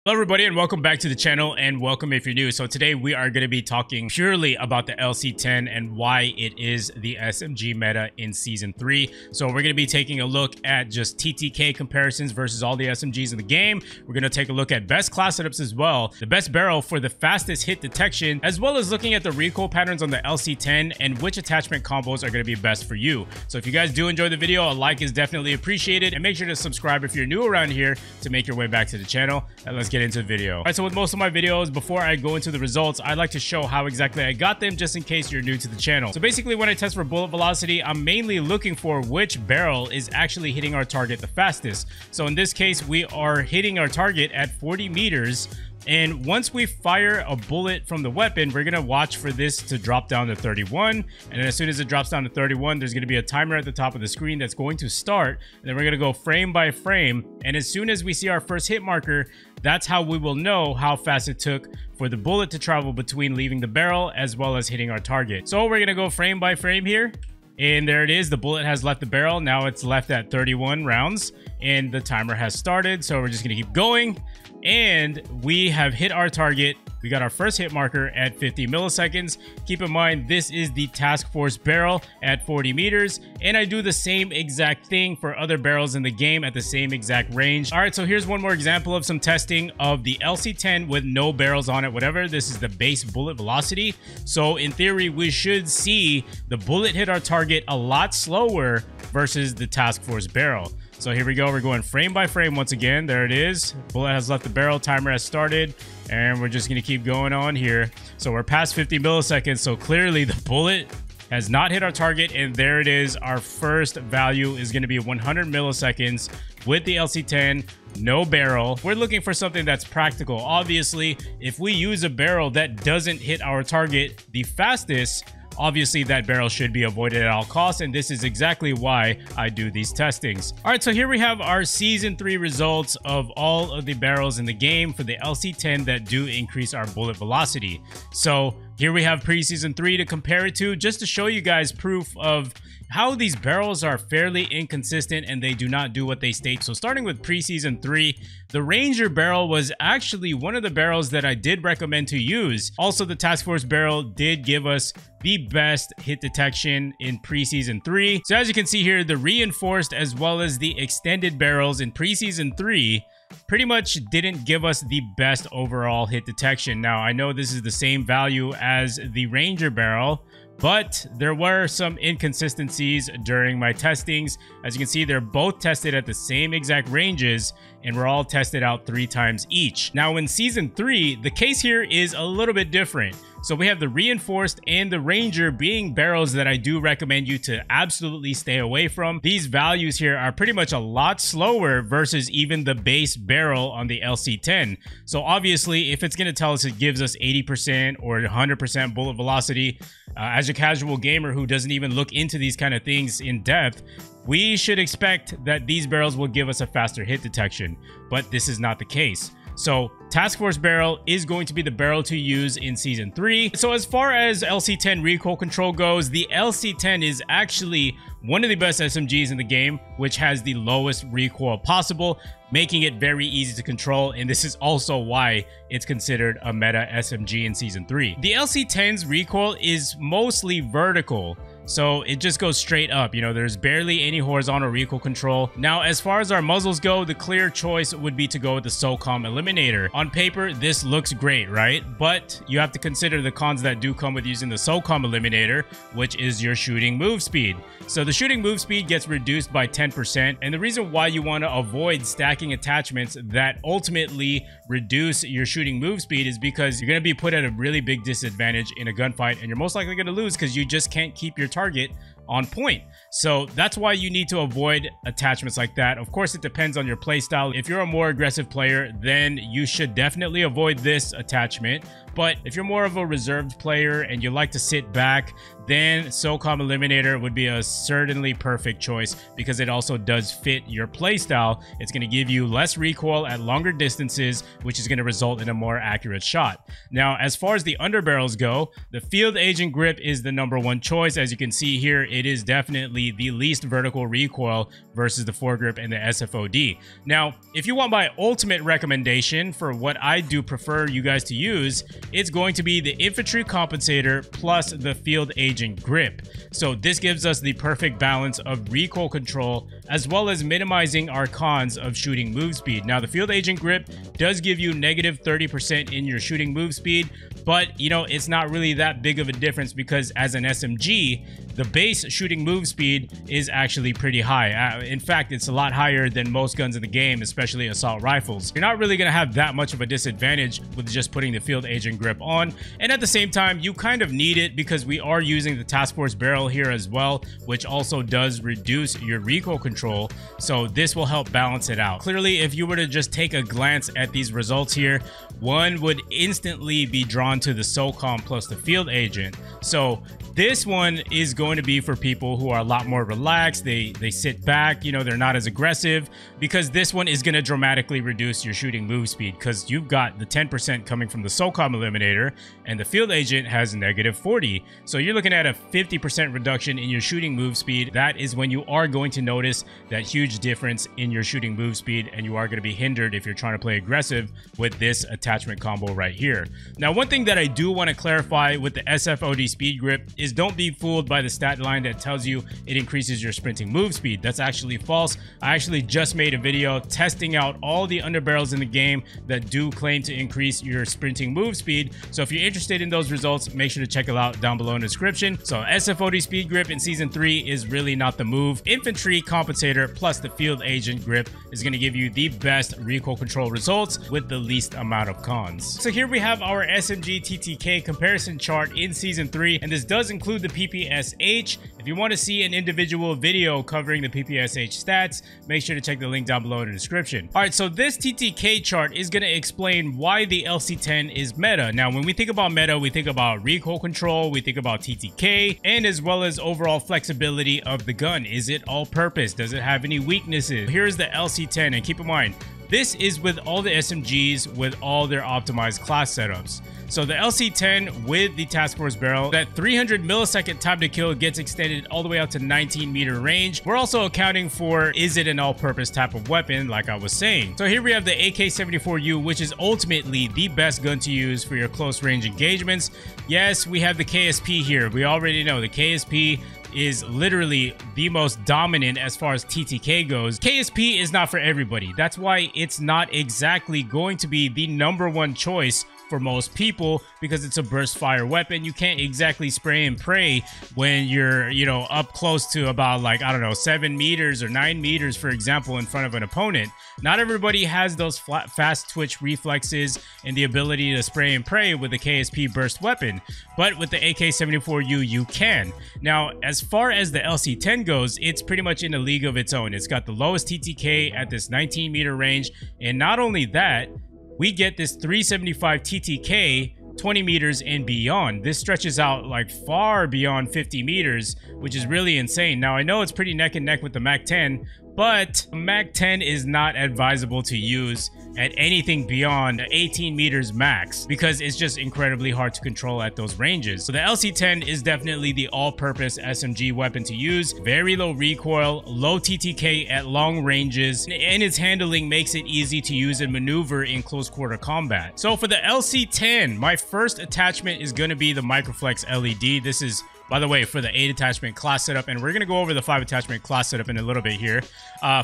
Hello everybody and welcome back to the channel, and welcome if you're new. So today we are going to be talking purely about the LC10 and why it is the SMG meta in Season 3. So we're going to be taking a look at just TTK comparisons versus all the SMGs in the game. We're going to take a look at best class setups as well, the best barrel for the fastest hit detection, as well as looking at the recoil patterns on the LC10 and which attachment combos are going to be best for you. So if you guys do enjoy the video, a like is definitely appreciated, and make sure to subscribe if you're new around here to make your way back to the channel. And let's get into the video. All right, so with most of my videos, before I go into the results, I like to show how exactly I got them, just in case you're new to the channel. So basically, when I test for bullet velocity, I'm mainly looking for which barrel is actually hitting our target the fastest. So in this case, we are hitting our target at 40 meters. And once we fire a bullet from the weapon, we're going to watch for this to drop down to 31. And then as soon as it drops down to 31, there's going to be a timer at the top of the screen that's going to start. And then we're going to go frame by frame. And as soon as we see our first hit marker, that's how we will know how fast it took for the bullet to travel between leaving the barrel as well as hitting our target. So we're going to go frame by frame here. And there it is. The bullet has left the barrel. Now it's left at 31 rounds and the timer has started. So we're just going to keep going. And we have hit our target. We got our first hit marker at 50 milliseconds. Keep in mind, this is the task force barrel at 40 meters. And I do the same exact thing for other barrels in the game at the same exact range. All right, so here's one more example of some testing of the LC10 with no barrels on it, whatever. This is the base bullet velocity. So in theory, we should see the bullet hit our target a lot slower versus the task force barrel. So here we go. We're going frame by frame once again. There it is. Bullet has left the barrel. Timer has started. And we're just going to keep going on here. So we're past 50 milliseconds. So clearly the bullet has not hit our target. And there it is. Our first value is going to be 100 milliseconds with the LC10. No barrel. We're looking for something that's practical. Obviously, if we use a barrel that doesn't hit our target the fastest, obviously that barrel should be avoided at all costs, and this is exactly why I do these testings. All right, so here we have our Season 3 results of all of the barrels in the game for the LC10 that do increase our bullet velocity. So here we have pre-Season 3 to compare it to, just to show you guys proof of how these barrels are fairly inconsistent and they do not do what they state. So starting with pre-Season 3, the Ranger barrel was actually one of the barrels that I did recommend to use. Also, the Task Force barrel did give us the best hit detection in pre-Season 3. So as you can see here, the reinforced as well as the extended barrels in pre-Season 3 pretty much didn't give us the best overall hit detection. Now, I know this is the same value as the Ranger barrel, but there were some inconsistencies during my testings. As you can see, they're both tested at the same exact ranges, and we're all tested out 3 times each. Now, in Season 3, the case here is a little bit different. So we have the Reinforced and the Ranger being barrels that I do recommend you to absolutely stay away from. These values here are pretty much a lot slower versus even the base barrel on the LC10. So obviously, if it's going to tell us it gives us 80% or 100% bullet velocity, as a casual gamer who doesn't even look into these kind of things in depth, we should expect that these barrels will give us a faster hit detection, but this is not the case. So Task Force barrel is going to be the barrel to use in Season 3. So as far as LC10 recoil control goes, the LC10 is actually one of the best SMGs in the game, which has the lowest recoil possible, making it very easy to control. And this is also why it's considered a meta SMG in Season 3. The LC10's recoil is mostly vertical, so it just goes straight up. You know, there's barely any horizontal recoil control. Now, as far as our muzzles go, the clear choice would be to go with the 𝗧𝗠 Eliminator. On paper, this looks great, right? But you have to consider the cons that do come with using the 𝗧𝗠 Eliminator, which is your shooting move speed. So the shooting move speed gets reduced by 10%. And the reason why you want to avoid stacking attachments that ultimately reduce your shooting move speed is because you're going to be put at a really big disadvantage in a gunfight, and you're most likely going to lose because you just can't keep your target on point. So that's why you need to avoid attachments like that. Of course, it depends on your playstyle. If you're a more aggressive player, then you should definitely avoid this attachment. But if you're more of a reserved player and you like to sit back, then 𝗧𝗠 Eliminator would be a certainly perfect choice because it also does fit your playstyle. It's going to give you less recoil at longer distances, which is going to result in a more accurate shot. Now, as far as the underbarrels go, the Field Agent Grip is the #1 choice. As you can see here, it is definitely the least vertical recoil versus the foregrip and the SFOD. Now, if you want my ultimate recommendation for what I do prefer you guys to use, it's going to be the infantry compensator plus the field agent grip. So this gives us the perfect balance of recoil control as well as minimizing our cons of shooting move speed. Now, the field agent grip does give you negative 30% in your shooting move speed, but you know, it's not really that big of a difference because as an SMG, the base shooting move speed is actually pretty high. In fact, it's a lot higher than most guns in the game, especially assault rifles. You're not really going to have that much of a disadvantage with just putting the field agent grip on. And at the same time, you kind of need it because we are using the task force barrel here as well, which also does reduce your recoil control. So this will help balance it out. Clearly, if you were to just take a glance at these results here, one would instantly be drawn to the SOCOM plus the field agent. So this one is going to be for people who are a lot more relaxed. They sit back, you know, they're not as aggressive, because this one is going to dramatically reduce your shooting move speed because you've got the 10% coming from the SOCOM eliminator and the field agent has negative 40. So you're looking at a 50% reduction in your shooting move speed. That is when you are going to notice that huge difference in your shooting move speed, and you are going to be hindered if you're trying to play aggressive with this attachment combo right here. Now, one thing that I do want to clarify with the SFOD speed grip is don't be fooled by the stat line that tells you it increases your sprinting move speed. That's actually false. I actually just made a video testing out all the underbarrels in the game that do claim to increase your sprinting move speed. So if you're interested in those results, make sure to check it out down below in the description. So SFOD speed grip in Season 3 is really not the move. Infantry compensator plus the field agent grip is going to give you the best recoil control results with the least amount of cons. So here we have our SMG TTK comparison chart in Season 3, and this does include the PPSH. If you want to see an individual video covering the PPSH stats, make sure to check the link down below in the description. All right, so this TTK chart is going to explain why the LC10 is meta. Now, when we think about meta, we think about recoil control, we think about TTK, and as well as overall flexibility of the gun. Is it all purpose? Does it have any weaknesses? Here's the LC10, and keep in mind, this is with all the SMGs with all their optimized class setups. So the LC10 with the task force barrel, that 300 millisecond time to kill gets extended all the way out to 19 meter range. We're also accounting for, is it an all-purpose type of weapon, like I was saying. So here we have the AK-74U, which is ultimately the best gun to use for your close range engagements. Yes, we have the KSP here. We already know the KSP is literally the most dominant as far as TTK goes. KSP is not for everybody. That's why it's not exactly going to be the #1 choice for most people, because it's a burst fire weapon. You can't exactly spray and pray when you're, you know, up close to about, like, I don't know, 7 meters or 9 meters, for example, in front of an opponent. Not everybody has those fast twitch reflexes and the ability to spray and pray with the KSP burst weapon, but with the AK-74U, you can. Now, as far as the LC10 goes, it's pretty much in a league of its own. It's got the lowest TTK at this 19 meter range, and not only that, we get this 375 TTK 20 meters and beyond. This stretches out like far beyond 50 meters, which is really insane. Now, I know it's pretty neck and neck with the MAC-10, but MAC-10 is not advisable to use at anything beyond 18 meters max because it's just incredibly hard to control at those ranges. So the LC10 is definitely the all-purpose SMG weapon to use. Very low recoil, low TTK at long ranges, and its handling makes it easy to use and maneuver in close quarter combat. So for the LC10, my first attachment is going to be the Microflex LED. This is, by the way, for the 8 attachment class setup, and we're going to go over the 5 attachment class setup in a little bit here.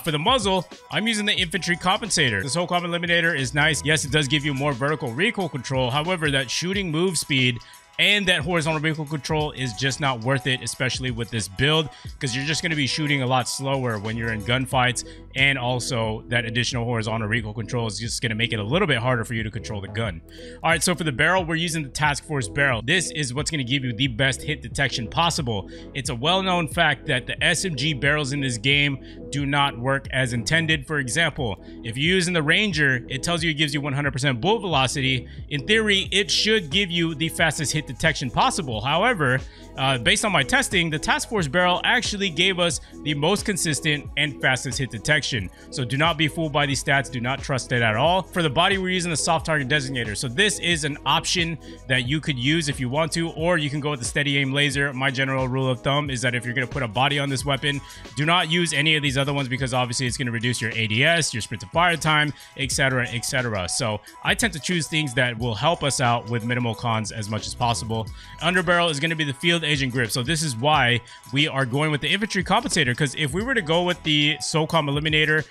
For the muzzle, I'm using the infantry compensator. The SOCOM eliminator is nice. Yes, it does give you more vertical recoil control. However, that shooting move speed and that horizontal recoil control is just not worth it, especially with this build, because you're just going to be shooting a lot slower when you're in gunfights, and also that additional horizontal recoil control is just going to make it a little bit harder for you to control the gun. All right, so for the barrel, we're using the task force barrel. This is what's going to give you the best hit detection possible. It's a well-known fact that the SMG barrels in this game do not work as intended. For example, if you're using the Ranger, it tells you it gives you 100% bullet velocity. In theory, it should give you the fastest hit hit detection possible. However, based on my testing, the Task Force barrel actually gave us the most consistent and fastest hit detection. So do not be fooled by these stats. Do not trust it at all. For the body, we're using the soft target designator. So this is an option that you could use if you want to, or you can go with the steady aim laser. My general rule of thumb is that if you're going to put a body on this weapon, do not use any of these other ones, because obviously it's going to reduce your ADS, your sprint to fire time, etc., etc. So I tend to choose things that will help us out with minimal cons as much as possible. Underbarrel is going to be the field agent grip. So this is why we are going with the infantry compensator, because if we were to go with the SOCOM eliminator,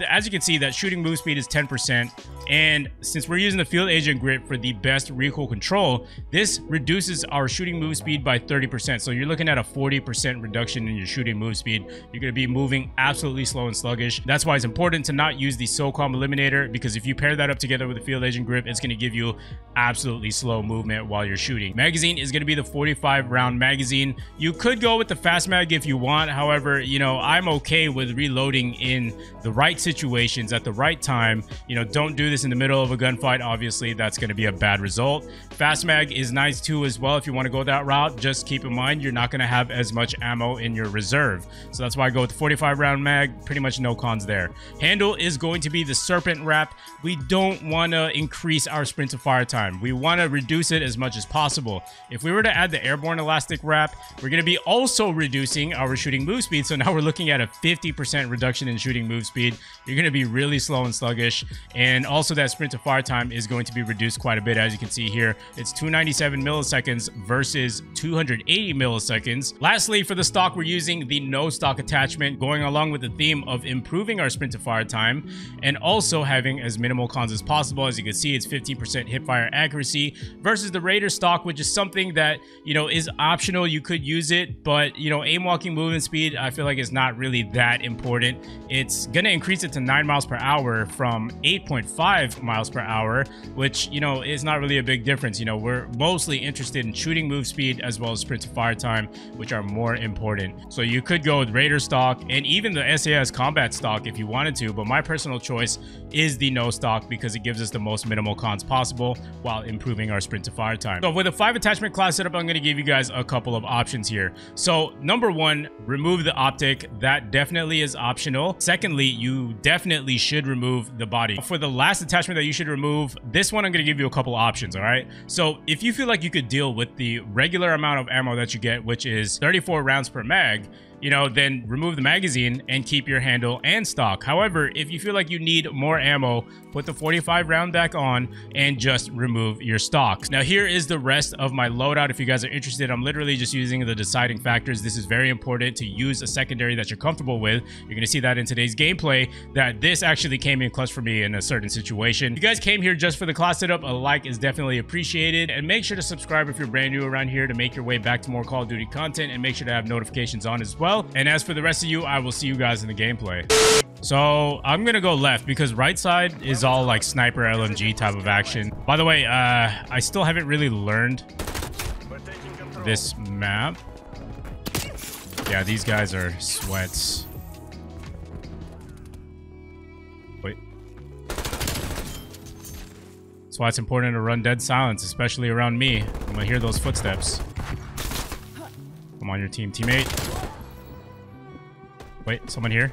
as you can see, that shooting move speed is 10%, and since we're using the field agent grip for the best recoil control, this reduces our shooting move speed by 30%. So you're looking at a 40% reduction in your shooting move speed. You're going to be moving absolutely slow and sluggish. That's why it's important to not use the SOCOM eliminator, because if you pair that up together with the field agent grip, it's going to give you absolutely slow movement while you're shooting. Magazine is going to be the 45 round magazine. You could go with the fast mag if you want. However, you know, I'm okay with reloading in the right situations at the right time. You know, don't do this in the middle of a gunfight. Obviously, that's going to be a bad result. Fast mag is nice too as well if you want to go that route. Just keep in mind you're not going to have as much ammo in your reserve. So that's why I go with the 45 round mag. Pretty much no cons there. Handle is going to be the serpent wrap. We don't want to increase our sprint to fire time. We want to reduce it as much as possible. If we were to add the airborne elastic wrap, we're going to be also reducing our shooting move speed. So now we're looking at a 50% reduction in shooting move speed. You're going to be really slow and sluggish, and also that sprint to fire time is going to be reduced quite a bit. As you can see here, it's 297 milliseconds versus 280 milliseconds. Lastly, for the stock, we're using the no stock attachment, going along with the theme of improving our sprint to fire time and also having as minimal cons as possible. As you can see, it's 15% hip fire accuracy versus the Raider stock, which is something that, you know, is optional. You could use it, but, you know, aim walking movement speed, I feel like, is not really that important. It's going to increase it to 9 miles per hour from 8.5 miles per hour, which, you know, is not really a big difference. You know, we're mostly interested in shooting move speed as well as sprint to fire time, which are more important. So you could go with Raider stock and even the SAS combat stock if you wanted to, but my personal choice is the no stock because it gives us the most minimal cons possible while improving our sprint to fire time. So with a 5 attachment class setup, I'm going to give you guys a couple of options here. So number one, remove the optic. That definitely is optional. Secondly, you definitely should remove the body. For the last attachment that you should remove, this one I'm going to give you a couple options. All right, so if you feel like you could deal with the regular amount of ammo that you get, which is 34 rounds per mag, you know, then remove the magazine and keep your handle and stock. However, if you feel like you need more ammo, put the 45 round back on and just remove your stock. Now here is the rest of my loadout. If you guys are interested, I'm literally just using the deciding factors. This is very important to use a secondary that you're comfortable with. You're going to see that in today's gameplay, that this actually came in clutch for me in a certain situation. If you guys came here just for the class setup, a like is definitely appreciated, and make sure to subscribe if you're brand new around here to make your way back to more Call of Duty content, and make sure to have notifications on as well. And as for the rest of you, I will see you guys in the gameplay. So I'm gonna go left because right side is all like sniper LMG type of action. By the way, I still haven't really learned this map. Yeah, these guys are sweats. Wait. That's why it's important to run dead silence, especially around me. I'm gonna hear those footsteps. I'm on your team, teammate. Wait, someone here?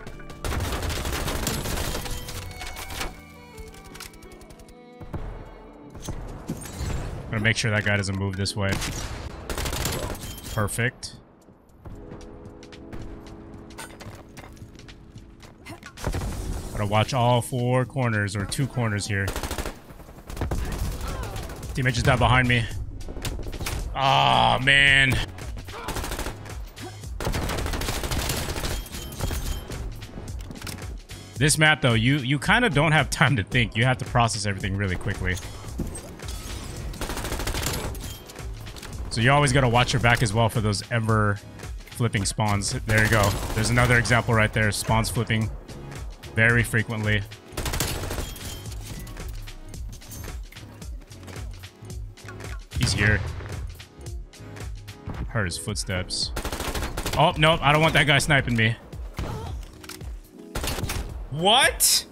I'm gonna make sure that guy doesn't move this way. Perfect. Gotta watch all 4 corners, or 2 corners here. Teammate just died behind me. Oh, man. This map, though, you kind of don't have time to think. You have to process everything really quickly. So you always got to watch your back as well for those ever flipping spawns. There you go. There's another example right there. Spawns flipping very frequently. He's here. Heard his footsteps. Oh, nope. I don't want that guy sniping me. What?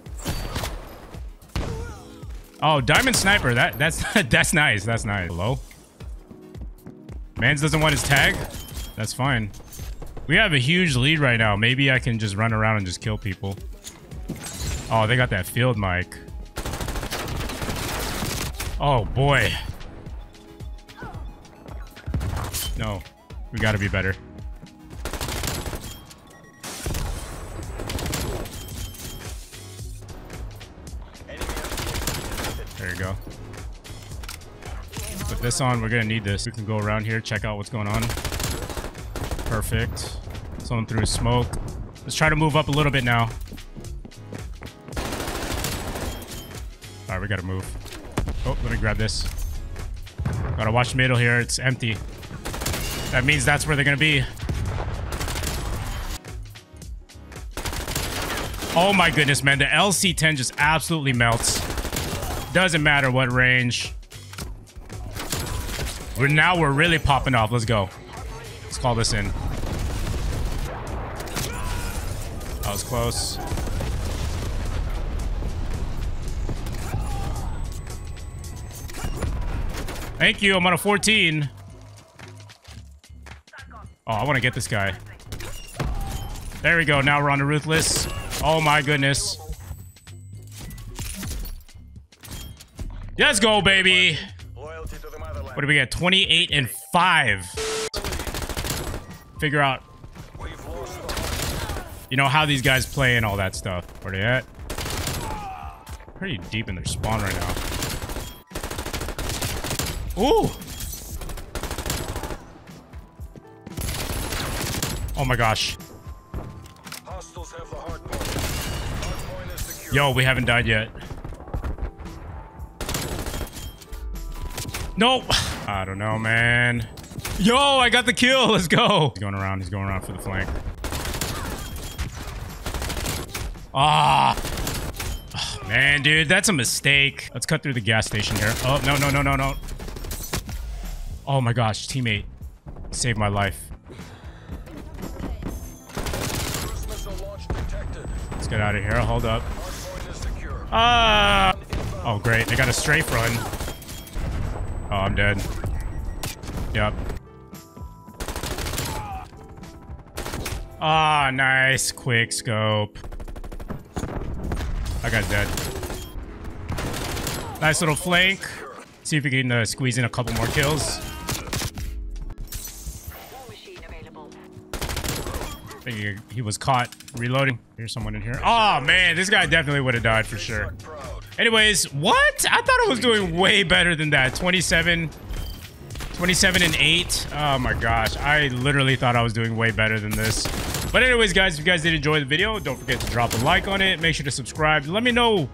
Oh, diamond sniper. That's that's nice. That's nice. Hello? Mans doesn't want his tag? That's fine. We have a huge lead right now. Maybe I can just run around and just kill people. Oh, they got that field mic. Oh, boy. No. We gotta be better. There you go. Put this on. We're gonna need this. We can go around here, check out what's going on. Perfect. Someone threw smoke. Let's try to move up a little bit now. Alright, we gotta move. Oh, let me grab this. Gotta watch the middle here. It's empty. That means that's where they're gonna be. Oh my goodness, man. The LC10 just absolutely melts. Doesn't matter what range. We're really popping off. Let's go. Let's call this in. That was close. Thank you. I'm on a 14. Oh, I want to get this guy. There we go. Now we're on the Ruthless. Oh my goodness. Let's go, baby. What do we get? 28 and 5. Figure out, you know, how these guys play and all that stuff. Where they at? Pretty deep in their spawn right now. Ooh. Oh my gosh. Yo, we haven't died yet. Nope. I don't know, man. Yo, I got the kill. Let's go. He's going around. He's going around for the flank. Ah. Oh, man, dude, that's a mistake. Let's cut through the gas station here. Oh, no, no, no, no, no. Oh my gosh, teammate. Saved my life. Let's get out of here. Hold up. Ah. Oh, great. They got a strafe run. Oh, I'm dead. Yep. Ah, nice. Quick scope. That guy's dead. Nice little flank. See if we can squeeze in a couple more kills. I think he was caught reloading. Here's someone in here. Oh, man. This guy definitely would have died for sure. Anyways, what? I thought I was doing way better than that. 27 and 8. Oh my gosh. I literally thought I was doing way better than this. But anyways, guys, if you guys did enjoy the video, don't forget to drop a like on it. Make sure to subscribe. Let me know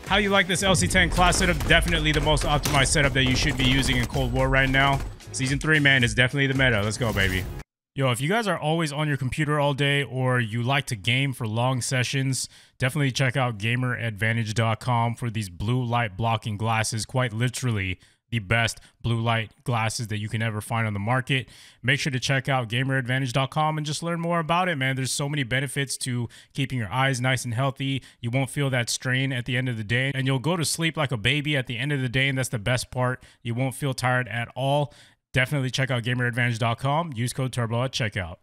how you like this LC10 class setup. Definitely the most optimized setup that you should be using in Cold War right now. Season 3, man, is definitely the meta. Let's go, baby. Yo, if you guys are always on your computer all day or you like to game for long sessions, definitely check out GamerAdvantage.com for these blue light blocking glasses. Quite literally the best blue light glasses that you can ever find on the market. Make sure to check out GamerAdvantage.com and just learn more about it, man. There's so many benefits to keeping your eyes nice and healthy. You won't feel that strain at the end of the day, and you'll go to sleep like a baby at the end of the day, and that's the best part. You won't feel tired at all. Definitely check out GamerAdvantage.com. Use code TURBO at checkout.